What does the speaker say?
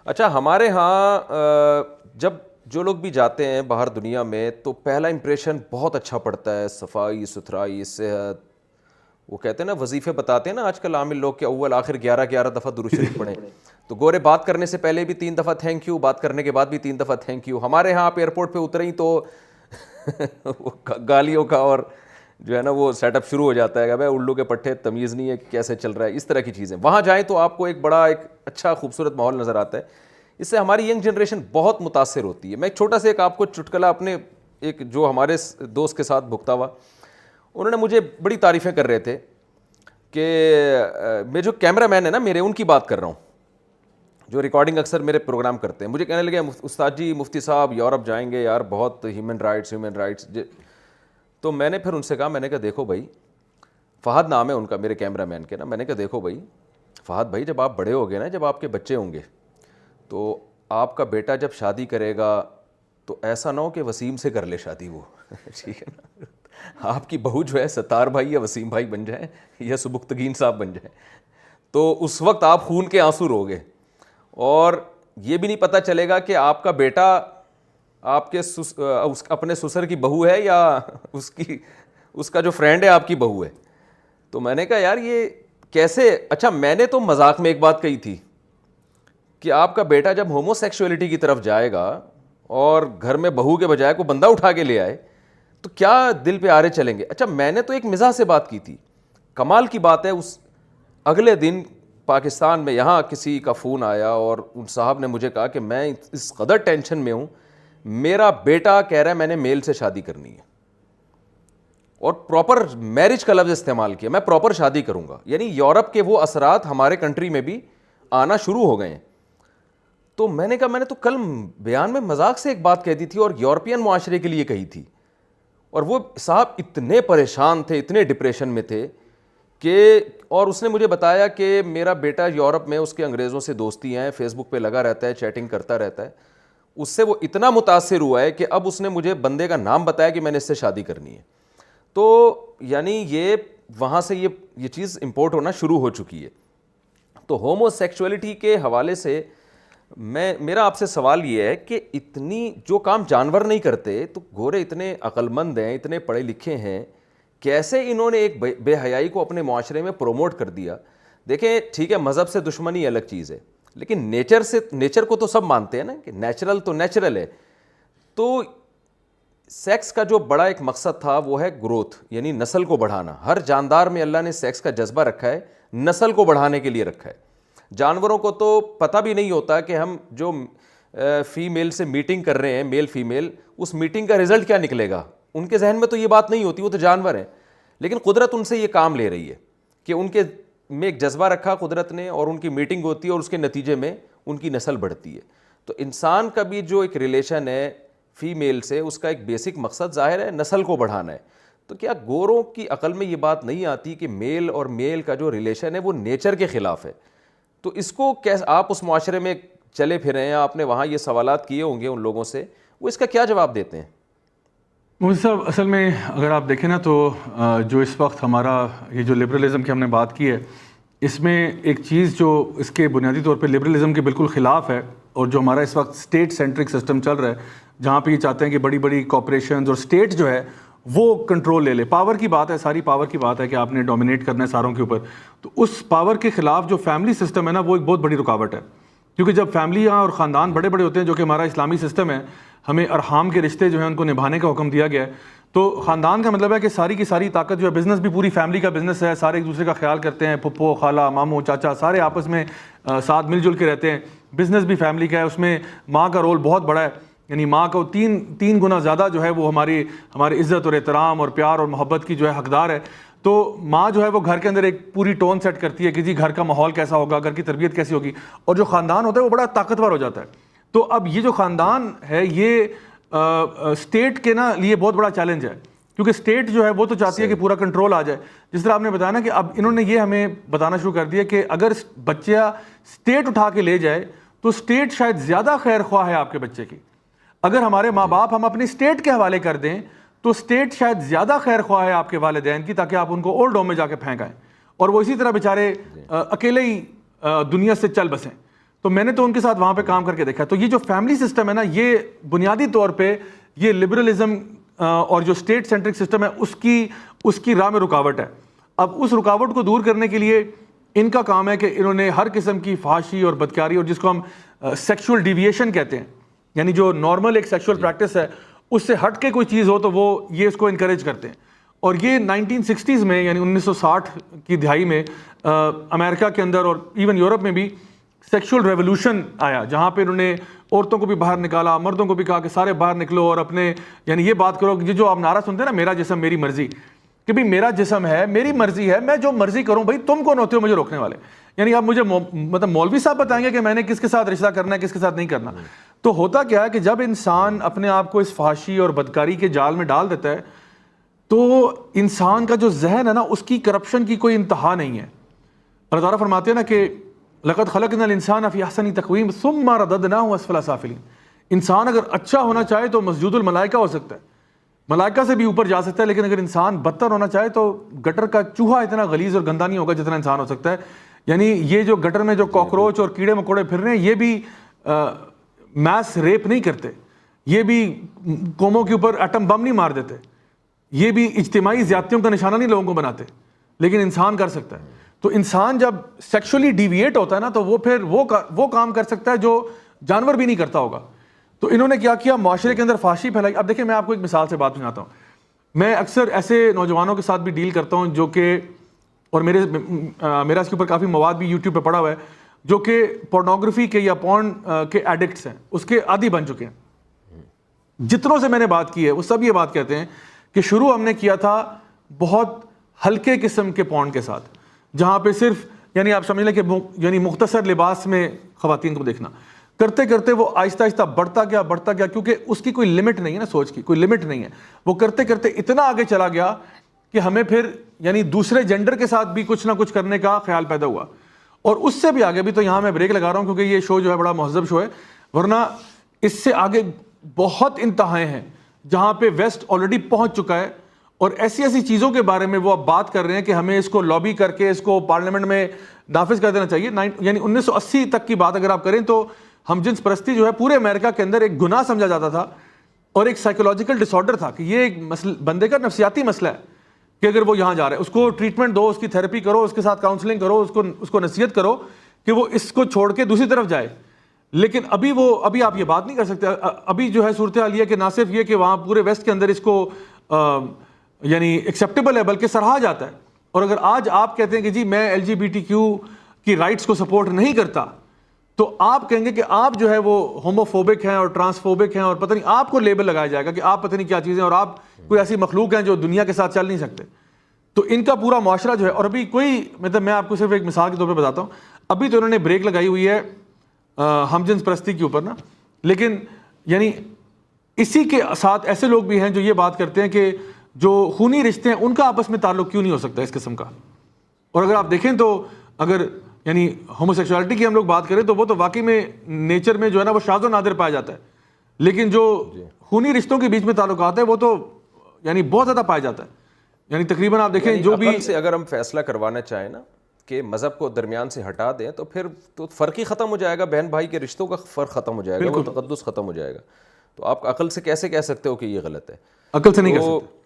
اچھا ہمارے ہاں جب جو لوگ بھی جاتے ہیں باہر دنیا میں تو پہلا امپریشن بہت اچھا پڑتا ہے، صفائی ستھرائی، صحت. وہ کہتے ہیں نا، وظیفے بتاتے ہیں نا آج کل عامل لوگ کہ اول آخر 11 دفعہ درود شریف پڑھیں. تو گورے بات کرنے سے پہلے بھی 3 دفعہ تھینک یو، بات کرنے کے بعد بھی 3 دفعہ تھینک یو. ہمارے ہاں آپ ایئرپورٹ پہ اتریں تو گالیوں کا اور جو ہے نا وہ سیٹ اپ شروع ہو جاتا ہے کہ بھائی الو کے پٹھے، تمیز نہیں ہے کہ کیسے چل رہا ہے، اس طرح کی چیزیں. وہاں جائیں تو آپ کو ایک بڑا ایک اچھا خوبصورت ماحول نظر آتا ہے. اس سے ہماری ینگ جنریشن بہت متاثر ہوتی ہے. میں ایک چھوٹا سا ایک آپ کو چٹکلا اپنے ایک جو ہمارے دوست کے ساتھ بھگتا ہوا، انہوں نے مجھے بڑی تعریفیں کر رہے تھے کہ میں جو کیمرہ مین ہے نا میرے، ان کی بات کر رہا ہوں جو ریکارڈنگ اکثر میرے پروگرام کرتے ہیں. مجھے کہنے لگے استاد جی مفتی صاحب یورپ جائیں گے یار، بہت ہیومن رائٹس. تو میں نے پھر ان سے کہا، میں نے کہا دیکھو بھائی، فہد نام ہے ان کا، میرے کیمرہ مین کے نا. میں نے کہا دیکھو بھائی فہد بھائی، جب آپ بڑے ہو گے نا، جب آپ کے بچے ہوں گے تو آپ کا بیٹا جب شادی کرے گا تو ایسا نہ ہو کہ وسیم سے کر لے شادی وہ. ٹھیک ہے نا، آپ کی بہو جو ہے ستار بھائی یا وسیم بھائی بن جائیں یا سبکتگین صاحب بن جائیں، تو اس وقت آپ خون کے آنسو روگے اور یہ بھی نہیں پتہ چلے گا کہ آپ کا بیٹا آپ کے اپنے سسر کی بہو ہے یا اس کا جو فرینڈ ہے آپ کی بہو ہے. تو میں نے کہا یار یہ کیسے. اچھا میں نے تو مذاق میں ایک بات کہی تھی کہ آپ کا بیٹا جب ہومو سیکشولیٹی کی طرف جائے گا اور گھر میں بہو کے بجائے کوئی بندہ اٹھا کے لے آئے تو کیا دل پہ آرے چلیں گے. اچھا میں نے تو ایک مزاح سے بات کی تھی. کمال کی بات ہے، اس اگلے دن پاکستان میں یہاں کسی کا فون آیا اور ان صاحب نے مجھے کہا کہ میں اس قدر ٹینشن میں ہوں، میرا بیٹا کہہ رہا ہے میں نے میل سے شادی کرنی ہے، اور پراپر میرج کا لفظ استعمال کیا، میں پراپر شادی کروں گا. یعنی یورپ کے وہ اثرات ہمارے کنٹری میں بھی آنا شروع ہو گئے ہیں. تو میں نے کہا میں نے تو کل بیان میں مذاق سے ایک بات کہہ دی تھی اور یورپین معاشرے کے لیے کہی تھی، اور وہ صاحب اتنے پریشان تھے، اتنے ڈپریشن میں تھے کہ، اور اس نے مجھے بتایا کہ میرا بیٹا یورپ میں اس کے انگریزوں سے دوستی ہیں، فیس بک پہ لگا رہتا ہے، چیٹنگ کرتا رہتا ہے. اس سے وہ اتنا متاثر ہوا ہے کہ اب اس نے مجھے بندے کا نام بتایا کہ میں نے اس سے شادی کرنی ہے. تو یعنی یہ وہاں سے یہ چیز امپورٹ ہونا شروع ہو چکی ہے. تو ہومو سیکشولیٹی کے حوالے سے میرا آپ سے سوال یہ ہے کہ اتنی جو کام جانور نہیں کرتے تو گورے اتنے عقل مند ہیں، اتنے پڑھے لکھے ہیں، کیسے انہوں نے ایک بے حیائی کو اپنے معاشرے میں پروموٹ کر دیا. دیکھیں ٹھیک ہے مذہب سے دشمنی الگ چیز ہے، لیکن نیچر کو تو سب مانتے ہیں نا کہ نیچرل تو نیچرل ہے. تو سیکس کا جو بڑا ایک مقصد تھا وہ ہے گروتھ، یعنی نسل کو بڑھانا. ہر جاندار میں اللہ نے سیکس کا جذبہ رکھا ہے، نسل کو بڑھانے کے لیے رکھا ہے. جانوروں کو تو پتہ بھی نہیں ہوتا کہ ہم جو فیمیل سے میٹنگ کر رہے ہیں، میل فیمیل، اس میٹنگ کا رزلٹ کیا نکلے گا. ان کے ذہن میں تو یہ بات نہیں ہوتی، وہ تو جانور ہیں. لیکن قدرت ان سے یہ کام لے رہی ہے کہ ان کے میں ایک جذبہ رکھا قدرت نے، اور ان کی میٹنگ ہوتی ہے اور اس کے نتیجے میں ان کی نسل بڑھتی ہے. تو انسان کا بھی جو ایک ریلیشن ہے فیمیل سے، اس کا ایک بیسک مقصد ظاہر ہے نسل کو بڑھانا ہے. تو کیا گوروں کی عقل میں یہ بات نہیں آتی کہ میل اور میل کا جو ریلیشن ہے وہ نیچر کے خلاف ہے. تو اس کو کیسے آپ اس معاشرے میں چلے پھرے ہیں، آپ نے وہاں یہ سوالات کیے ہوں گے ان لوگوں سے، وہ اس کا کیا جواب دیتے ہیں؟ مفتی صاحب اصل میں اگر آپ دیکھیں نا تو جو اس وقت ہمارا یہ جو لبرلزم کی ہم نے بات کی ہے، اس میں ایک چیز جو اس کے بنیادی طور پہ لبرلزم کے بالکل خلاف ہے، اور جو ہمارا اس وقت اسٹیٹ سینٹرک سسٹم چل رہا ہے، جہاں پہ یہ چاہتے ہیں کہ بڑی بڑی کارپوریشنز اور اسٹیٹ جو ہے وہ کنٹرول لے لے. پاور کی بات ہے، ساری پاور کی بات ہے کہ آپ نے ڈومینیٹ کرنا ہے ساروں کے اوپر. تو اس پاور کے خلاف جو فیملی سسٹم ہے نا، وہ ایک بہت بڑی رکاوٹ ہے. کیونکہ جب فیملیاں اور خاندان بڑے بڑے ہوتے ہیں، جو کہ ہمارا اسلامی سسٹم ہے، ہمیں ارحام کے رشتے جو ہیں ان کو نبھانے کا حکم دیا گیا ہے. تو خاندان کا مطلب ہے کہ ساری کی ساری طاقت جو ہے، بزنس بھی پوری فیملی کا بزنس ہے، سارے ایک دوسرے کا خیال کرتے ہیں، پھپھو خالہ ماموں چاچا سارے آپس میں ساتھ مل جل کے رہتے ہیں. بزنس بھی فیملی کا ہے، اس میں ماں کا رول بہت بڑا ہے. یعنی ماں کو تین گنا زیادہ جو ہے وہ ہماری عزت اور احترام اور پیار اور محبت کی جو ہے حقدار ہے. تو ماں جو ہے وہ گھر کے اندر ایک پوری ٹون سیٹ کرتی ہے کہ جی گھر کا ماحول کیسا ہوگا، گھر کی تربیت کیسی ہوگی، اور جو خاندان ہوتا ہے وہ بڑا طاقتور ہو جاتا ہے. تو اب یہ جو خاندان ہے یہ اسٹیٹ کے نا لیے بہت بڑا چیلنج ہے، کیونکہ اسٹیٹ جو ہے وہ تو چاہتی ہے کہ پورا کنٹرول آ جائے. جس طرح آپ نے بتایا نا کہ اب انہوں نے یہ ہمیں بتانا شروع کر دیا کہ اگر بچہ اسٹیٹ اٹھا کے لے جائے تو اسٹیٹ شاید زیادہ خیر خواہ ہے آپ کے بچے کی. اگر ہمارے ماں باپ ہم اپنی اسٹیٹ کے حوالے کر دیں تو اسٹیٹ شاید زیادہ خیر خواہ ہے آپ کے والدین کی، تاکہ آپ ان کو اولڈ ہوم میں جا کے پھینک آئیں اور وہ اسی طرح بیچارے اکیلے ہی دنیا سے چل بسیں. تو میں نے تو ان کے ساتھ وہاں پہ کام کر کے دیکھا. تو یہ جو فیملی سسٹم ہے نا, یہ بنیادی طور پہ یہ لبرلزم اور جو اسٹیٹ سینٹرک سسٹم ہے اس کی راہ میں رکاوٹ ہے. اب اس رکاوٹ کو دور کرنے کے لیے ان کا کام ہے کہ انہوں نے ہر قسم کی فحاشی اور بدکاری اور جس کو ہم سیکشول ڈیویشن کہتے ہیں, یعنی جو نارمل ایک سیکشول پریکٹس ہے اس سے ہٹ کے کوئی چیز ہو تو وہ یہ اس کو انکریج کرتے ہیں. اور یہ 1960s میں یعنی 1960 کی دہائی میں امریکہ کے اندر اور ایون یورپ میں بھی سیکشول ریولوشن آیا, جہاں پہ انہوں نے عورتوں کو بھی باہر نکالا, مردوں کو بھی کہا کہ سارے باہر نکلو اور اپنے یعنی یہ بات کرو کہ جو آپ نعرہ سنتے ہیں نا, میرا جسم میری مرضی, کہ بھائی میرا جسم ہے, میری مرضی ہے, میں جو مرضی کروں, بھائی تم کون ہوتے ہو مجھے روکنے والے. یعنی آپ مجھے مطلب مولوی صاحب بتائیں گے کہ میں نے کس کے ساتھ رشتہ کرنا ہے, کس کے ساتھ نہیں کرنا. تو ہوتا کیا ہے کہ جب انسان اپنے آپ کو اس فحاشی اور بدکاری کے جال میں ڈال دیتا ہے تو انسان کا جو ذہن ہے نا, اس کی کرپشن کی کوئی انتہا نہیں ہے. اللہ تعالیٰ فرماتے ہیں نا کہ لقد خلقنا الانسان فی احسن تقویم ثم رددناه اسفل سافلین. انسان اگر اچھا ہونا چاہے تو مسجود الملائکہ ہو سکتا ہے, ملائکہ سے بھی اوپر جا سکتا ہے, لیکن اگر انسان بدتر ہونا چاہے تو گٹر کا چوہا اتنا غلیظ اور گندا نہیں ہوگا جتنا انسان ہو سکتا ہے. یعنی یہ جو گٹر میں جو کاکروچ اور کیڑے مکوڑے پھر رہے ہیں, یہ بھی میس ریپ نہیں کرتے, یہ بھی قوموں کے اوپر ایٹم بم نہیں مار دیتے, یہ بھی اجتماعی زیادتیوں کا نشانہ نہیں لوگوں کو بناتے, لیکن انسان کر سکتا ہے. تو انسان جب سیکشولی ڈیویٹ ہوتا ہے نا تو وہ پھر وہ کام کر سکتا ہے جو جانور بھی نہیں کرتا ہوگا. تو انہوں نے کیا کیا, معاشرے کے اندر فحاشی پھیلائی. اب دیکھیں میں آپ کو ایک مثال سے بات سناتا ہوں. میں اکثر ایسے نوجوانوں کے ساتھ بھی ڈیل کرتا ہوں جو کہ, اور میرا اس کے اوپر کافی مواد بھی یوٹیوب پہ پڑا ہوا ہے, جو کہ پورنوگرافی کے یا پورن کے ایڈکٹس ہیں, اس کے عادی بن چکے ہیں. جتنوں سے میں نے بات کی ہے وہ سب یہ بات کہتے ہیں کہ شروع ہم نے کیا تھا بہت ہلکے قسم کے پورن کے ساتھ, جہاں پہ صرف یعنی آپ سمجھ لیں کہ یعنی مختصر لباس میں خواتین کو دیکھنا. کرتے کرتے وہ آہستہ آہستہ بڑھتا گیا, کیونکہ اس کی کوئی لمٹ نہیں ہے نا, سوچ کی کوئی لمٹ نہیں ہے. وہ کرتے کرتے اتنا آگے چلا گیا کہ ہمیں پھر یعنی دوسرے جینڈر کے ساتھ بھی کچھ نہ کچھ کرنے کا خیال پیدا ہوا. اور اس سے بھی آگے بھی, تو یہاں میں بریک لگا رہا ہوں کیونکہ یہ شو جو ہے بڑا مہذب شو ہے, ورنہ اس سے آگے بہت انتہائیں ہیں جہاں پہ ویسٹ آلریڈی پہنچ چکا ہے. اور ایسی ایسی چیزوں کے بارے میں وہ اب بات کر رہے ہیں کہ ہمیں اس کو لابی کر کے اس کو پارلیمنٹ میں نافذ کر دینا چاہیے. یعنی 1980 تک کی بات اگر آپ کریں تو ہم جنس پرستی جو ہے پورے امریکہ کے اندر ایک گناہ سمجھا جاتا تھا اور ایک سائیکولوجیکل ڈس آرڈر تھا, کہ یہ ایک بندے کا نفسیاتی مسئلہ ہے کہ اگر وہ یہاں جا رہا ہے اس کو ٹریٹمنٹ دو, اس کی تھیراپی کرو, اس کے ساتھ کاؤنسلنگ کرو, اس کو نصیحت کرو کہ وہ اس کو چھوڑ کے دوسری طرف جائے. لیکن ابھی آپ یہ بات نہیں کر سکتے. ابھی جو ہے صورتحال یہ کہ نہ صرف یہ کہ وہاں پورے ویسٹ کے اندر اس کو یعنی ایکسیپٹیبل ہے بلکہ سراہا جاتا ہے. اور اگر آج آپ کہتے ہیں کہ جی میں LGBTQ کی رائٹس کو سپورٹ نہیں کرتا, تو آپ کہیں گے کہ آپ جو ہے وہ ہوموفوبک ہیں اور ٹرانسفوبک ہیں, اور پتہ نہیں آپ کو لیبل لگایا جائے گا کہ آپ پتہ نہیں کیا چیزیں, اور آپ کوئی ایسی مخلوق ہیں جو دنیا کے ساتھ چل نہیں سکتے. تو ان کا پورا معاشرہ جو ہے, اور ابھی کوئی مطلب میں آپ کو صرف ایک مثال کے طور پہ بتاتا ہوں, ابھی تو انہوں نے بریک لگائی ہوئی ہے ہم جنس پرستی کے اوپر نا, لیکن یعنی اسی کے ساتھ ایسے لوگ بھی ہیں جو یہ بات کرتے ہیں کہ جو خونی رشتے ہیں ان کا آپس میں تعلق کیوں نہیں ہو سکتا اس قسم کا. اور اگر آپ دیکھیں تو اگر یعنی ہومو سیکشوالٹی کی ہم لوگ بات کریں تو وہ تو واقعی میں نیچر میں جو ہے نا وہ شاذ و نادر پایا جاتا ہے, لیکن جو خونی رشتوں کے بیچ میں تعلقات ہیں وہ تو یعنی بہت زیادہ پایا جاتا ہے. یعنی تقریباً آپ دیکھیں جو بھی سے اگر ہم فیصلہ کروانا چاہیں نا کہ مذہب کو درمیان سے ہٹا دیں تو پھر تو فرق ہی ختم ہو جائے گا, بہن بھائی کے رشتوں کا فرق ختم ہو جائے گا, وہ تقدس ختم ہو جائے گا. تو آپ عقل سے کیسے کہہ سکتے ہو کہ یہ غلط ہے؟ عقل سے نہیں کہہ سکتے.